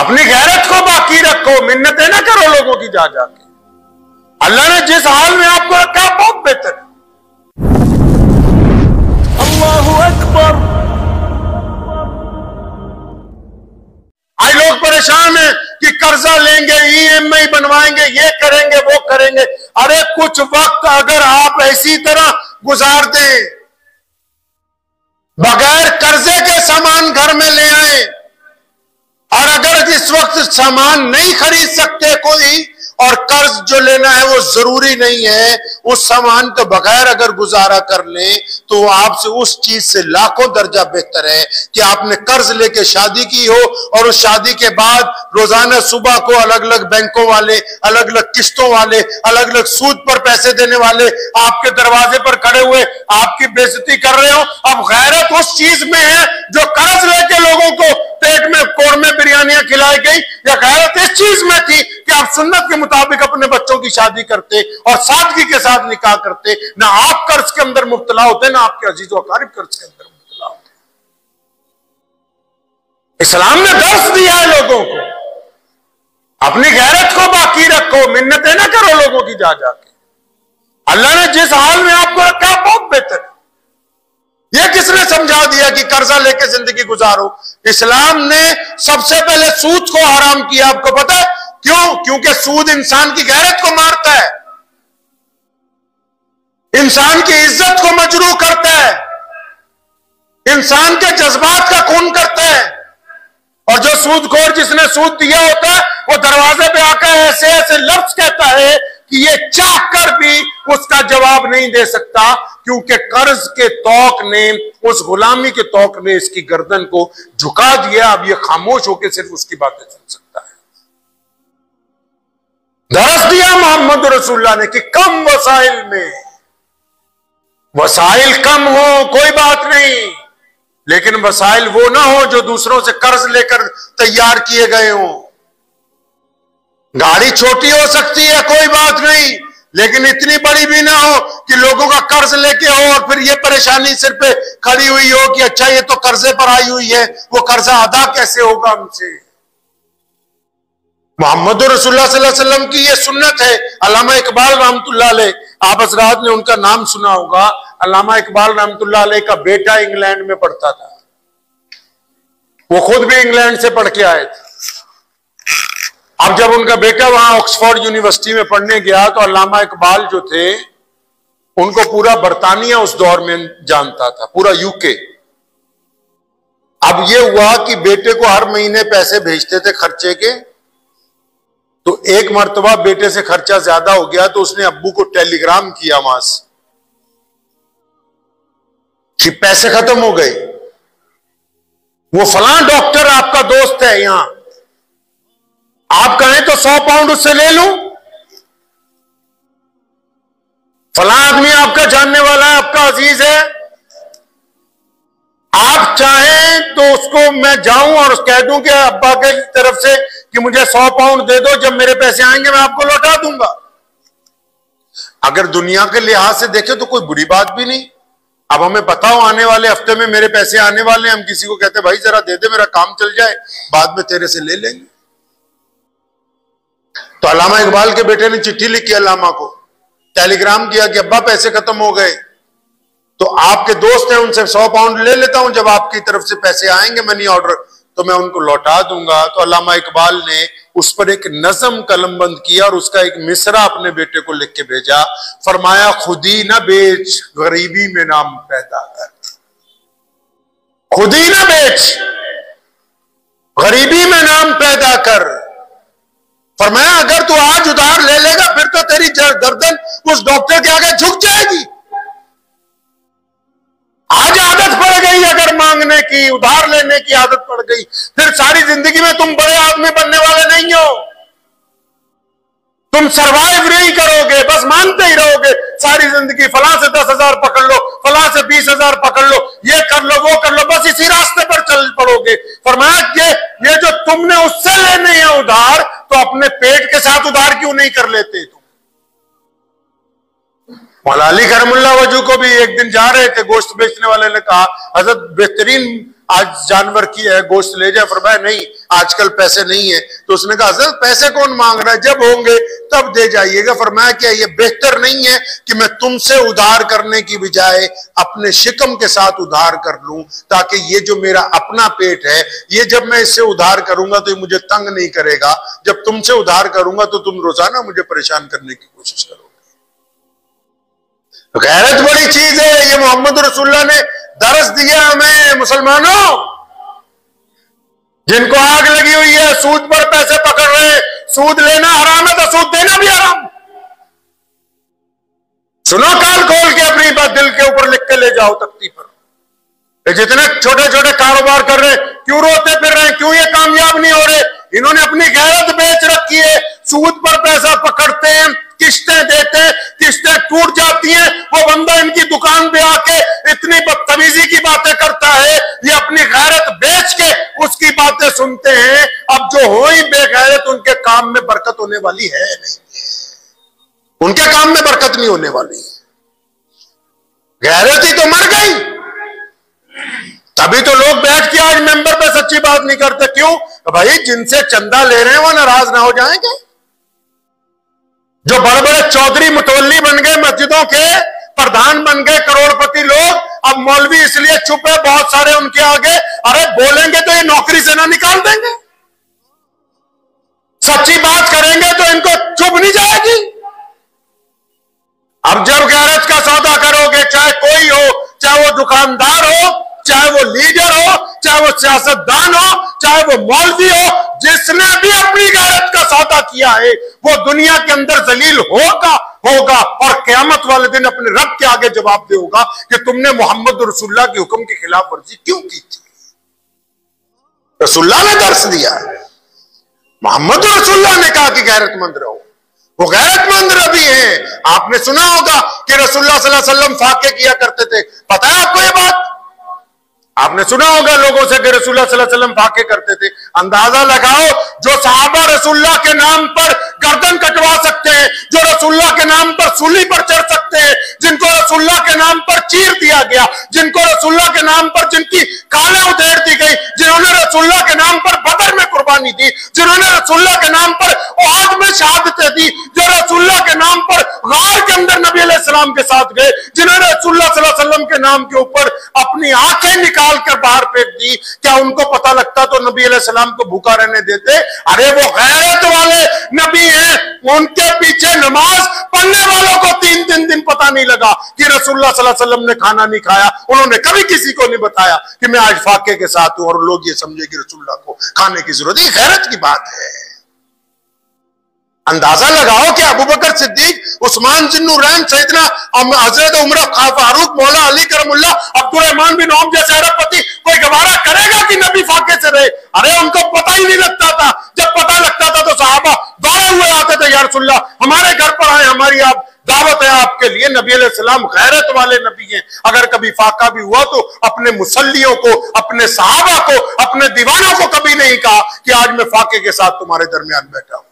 अपनी गैरत को बाकी रखो, मिन्नतें ना करो लोगों की जा जाके। अल्लाह ने जिस हाल में आपको रखा बहुत बेहतर है। अल्लाहु अकबर। आज लोग परेशान हैं कि कर्जा लेंगे, ईएमआई बनवाएंगे, ये करेंगे वो करेंगे। अरे कुछ वक्त अगर आप ऐसी तरह गुजार दें, बगैर कर्जे के सामान घर में ले आए, और अगर इस वक्त सामान नहीं खरीद सकते कोई और कर्ज जो लेना है वो जरूरी नहीं है, उस सामान के बगैर अगर गुजारा कर ले तो आपसे उस चीज से लाखों दर्जा बेहतर है कि आपने कर्ज लेके शादी की हो और उस शादी के बाद रोजाना सुबह को अलग अलग बैंकों वाले, अलग अलग किस्तों वाले, अलग अलग सूद पर पैसे देने वाले आपके दरवाजे पर खड़े हुए आपकी बेइज्जती कर रहे हो। अब गैरत उस चीज में है जो कर्ज लेके लोगों को पेट में कौरमे बिरयानियां खिलाई गई, या गैरत इस चीज में थी कि आप सुन्नत के मुताबिक अपने बच्चों की शादी करते और सादगी के साथ निकाह करते। ना आप कर्ज के अंदर मुब्तला होते, ना आपके अजीज व अकारिब कर्ज के अंदर मुब्तला होते। इस्लाम ने दर्स दिया है लोगों को, अपनी गैरत को बाकी रखो, मिन्नतें ना करो लोगों की जा जाके। अल्लाह ने जिस हाल में आपको रखा बहुत बेहतर है। यह किसने समझा दिया कि कर्जा लेके जिंदगी गुजारो? इस्लाम ने सबसे पहले सूद को हराम किया। आपको पता है क्यों? क्योंकि सूद इंसान की गैरत को मारता है, इंसान की इज्जत को मजरूह करता है, इंसान के जज्बात का खून करता है। और जो सूदखोर जिसने सूद दिया होता है वो दरवाजे पे आकर ऐसे ऐसे लफ्ज कहता है कि ये चाह कर भी उसका जवाब नहीं दे सकता, क्योंकि कर्ज के तौक ने, उस गुलामी के तौक ने इसकी गर्दन को झुका दिया। अब ये खामोश होकर सिर्फ उसकी बातें सुन सकता है। दरस दिया मोहम्मद रसूलुल्लाह ने कि कम वसाइल में, वसाइल कम हो कोई बात नहीं, लेकिन वसाइल वो ना हो जो दूसरों से कर्ज लेकर तैयार किए गए हों। गाड़ी छोटी हो सकती है कोई बात नहीं, लेकिन इतनी बड़ी भी ना हो कि लोगों का कर्ज लेके हो और फिर ये परेशानी सिर पे खड़ी हुई हो कि अच्छा ये तो कर्जे पर आई हुई है, वो कर्जा अदा कैसे होगा उनसे। मोहम्मद रसूलुल्लाह सल्लल्लाहु अलैहि वसल्लम की ये सुन्नत है। अल्लामा इकबाल रहमतुल्लाह अलैह, आप हज़रात ने उनका नाम सुना होगा। अल्लामा इकबाल रहमतुल्लाह अलैह का बेटा इंग्लैंड में पढ़ता था, वो खुद भी इंग्लैंड से पढ़ के आए थे। अब जब उनका बेटा वहां ऑक्सफोर्ड यूनिवर्सिटी में पढ़ने गया तो अल्लामा इकबाल जो थे उनको पूरा बरतानिया उस दौर में जानता था, पूरा यूके। अब ये हुआ कि बेटे को हर महीने पैसे भेजते थे खर्चे के, तो एक मर्तबा बेटे से खर्चा ज्यादा हो गया तो उसने अब्बू को टेलीग्राम किया वहां से कि पैसे खत्म हो गए, वो फलां डॉक्टर आपका दोस्त है यहां, आप कहें तो 100 पाउंड उससे ले लूं, फलां आदमी आपका जानने वाला है, आपका अजीज है, आप चाहें तो उसको मैं जाऊं और कह दूं कि अब्बा के तरफ से कि मुझे 100 पाउंड दे दो, जब मेरे पैसे आएंगे मैं आपको लौटा दूंगा। अगर दुनिया के लिहाज से देखें तो कोई बुरी बात भी नहीं। अब हमें पता हो आने वाले हफ्ते में मेरे पैसे आने वाले हैं, हम किसी को कहते भाई जरा दे दे, मेरा काम चल जाए, बाद में तेरे से ले लेंगे। तो अल्लामा इकबाल के बेटे ने चिट्ठी लिखी अल्लामा को, टेलीग्राम किया कि अब्बा पैसे खत्म हो गए, तो आपके दोस्त हैं उनसे 100 पाउंड ले लेता हूं, जब आपकी तरफ से पैसे आएंगे मनी ऑर्डर तो मैं उनको लौटा दूंगा। तो अल्लामा इकबाल ने उस पर एक नज़म कलमबंद किया और उसका एक मिसरा अपने बेटे को लिख के भेजा। फरमाया खुदी न बेच गरीबी में नाम पैदा कर, खुदी न बेच गरीबी में नाम पैदा कर। फरमाया अगर तू आज उधार ले लेगा फिर तो तेरी गर्दन उस डॉक्टर के आगे झुक जाएगी। आज आदत पड़ गई अगर मांगने की, उधार लेने की आदत पड़ गई, फिर सारी जिंदगी में तुम बड़े आदमी बनने वाले नहीं हो। तुम सरवाइव नहीं करोगे, बस मांगते ही रहोगे सारी जिंदगी। फलां से 10,000 पकड़ लो, फलां से 20,000 पकड़ लो, ये कर लो वो कर लो, बस इसी रास्ते पर चल पड़ोगे। फरमाया कि ये जो तुमने उससे लेने हैं उधार, तो अपने पेट के साथ उधार क्यों नहीं कर लेते तुम। मौला अली करमुल्लाह वजू को भी एक दिन जा रहे थे, गोश्त बेचने वाले ने कहा हजरत बेहतरीन आज जानवर की है, गोश्त ले जाए। फरमाया नहीं, आजकल पैसे नहीं है। तो उसने कहा हज़रत पैसे कौन मांग रहा है, जब होंगे तब दे जाइएगा। फरमाया क्या ये बेहतर नहीं है कि मैं तुमसे उधार करने की बजाय अपने शिकम के साथ उधार कर लूं, ताकि ये जो मेरा अपना पेट है, ये जब मैं इससे उधार करूंगा तो ये मुझे तंग नहीं करेगा, जब तुमसे उधार करूंगा तो तुम रोजाना मुझे परेशान करने की कोशिश करोगे। तो गैरत बड़ी चीज है, ये मोहम्मद रसूलुल्लाह ने दर्स दिया हमें। मुसलमानों, जिनको आग लगी हुई है, सूद पर पैसे पकड़ रहे, सूद लेना हराम है तो सूद देना भी हराम। सुनो, कान खोल के अपनी बात दिल के ऊपर लिख के ले जाओ तख्ती पर। जितने छोटे छोटे कारोबार कर रहे, क्यों रोते फिर रहे, क्यों ये कामयाब नहीं हो रहे? इन्होंने अपनी गैरत बेच रखी है। सूद पर पैसा पकड़ते हैं, किस्तें देते हैं, किस्तें टूट जाती हैं। वो बंदा इनकी दुकान पे आके इतनी बदतमीजी की बातें करता है, ये अपनी गैरत बेच के उसकी बातें सुनते हैं। अब जो हो ही बेगैरत, उनके काम में बरकत होने वाली है नहीं, उनके काम में बरकत नहीं होने वाली। गैरत ही तो मर गई। तभी तो लोग बैठ के आज मेंबर पे सच्ची बात नहीं करते। क्यों? भाई जिनसे चंदा ले रहे हैं वो नाराज ना हो जाएंगे। जो बड़े बड़े चौधरी मुतवल्ली बन गए, मस्जिदों के प्रधान बन गए, करोड़पति लोग, अब मौलवी इसलिए चुप है बहुत सारे उनके आगे। अरे बोलेंगे तो ये नौकरी से ना निकाल देंगे, सच्ची बात करेंगे तो इनको चुप नहीं जाएगी। अब जब गैरत का सौदा करोगे, चाहे कोई हो, चाहे वो दुकानदार हो, चाहे वो लीडर हो, चाहे वो सियासतदान हो, चाहे वो मौलवी हो, जिसने भी अपनी गैरत का सौदा किया है वो दुनिया के अंदर जलील होगा और क़यामत वाले दिन अपने रब के आगे जवाब देगा कि तुमने मोहम्मद रसूलुल्लाह के हुक्म की खिलाफ वर्जी क्यों की थी। रसूलुल्लाह ने दर्श दिया है, मोहम्मद रसूलुल्लाह ने कहा कि गैरतमंद रहो। वो गैरतमंद नबी है। आपने सुना होगा कि रसूलुल्लाह सल्लल्लाहु अलैहि वसल्लम फाके किया करते थे। पता है आपको ये बात? आपने सुना होगा लोगों से कि रसूलुल्लाह सल्लल्लाहु अलैहि वसल्लम फाके करते थे। अंदाजा लगाओ, जो सहाबा रसूलुल्लाह के नाम पर गर्दन कटवा सकते हैं, जो रसूलुल्लाह के नाम पर सूली पर चढ़ सकते हैं, जिनको रसूलुल्लाह के नाम पर चीर दिया गया, जिनको रसूलुल्लाह के नाम पर जिनकी कालें उधेड़ दी गई, जिन्होंने रसूलुल्लाह के नाम पर बदर में कुर्बानी दी, जिन्होंने रसूलुल्लाह के नाम पर उहद में शहादतें दी, जो रसूलुल्लाह के नाम पर गार के अंदर नबी अलैहि सलाम के साथ गए, जिन्होंने रसूलुल्लाह सल्लल्लाहु अलैहि वसल्लम के नाम के ऊपर अपनी आंखें निकाल कर बाहर फेंक दी, क्या उनको पता लगता तो नबी अलैहि सलाम को भूखा रहने देते? अरे वो गैरत वाले नबी हैं, उनके पीछे नमाज पढ़ने वालों को 3 दिन पता नहीं लगा कि रसूलुल्लाह सल्लल्लाहु अलैहि वसल्लम ने खाना नहीं खाया। उन्होंने कभी किसी को नहीं बताया कि मैं आज फाके के साथ हूं और लोग ये समझे कि रसूलुल्लाह को खाने की जरूरत है। गैरत की बात है। अंदाजा लगाओ कि अबू बकर सिद्दीक, उस्मान जिन्नुरैन, सैयदना हजरत उमर फारूक, मौला अली करमुल्लाह, अब्दुल रहमान बिन औफ जैसे अरबपति कोई गवारा करेगा कि नबी फाके से रहे? अरे उनको पता ही नहीं लगता था। जब पता लगता था तो सहाबा दौड़े हुए आते थे, या रसूलुल्लाह हमारे घर पर आए, हमारी आप दावत है आपके लिए। नबी अलैहि सलाम गैरत वाले नबी हैं। अगर कभी फाका भी हुआ तो अपने मुसल्लियों को, अपने सहाबा को, अपने दीवानों को कभी नहीं कहा कि आज मैं फाके के साथ तुम्हारे दरमियान बैठा हूं।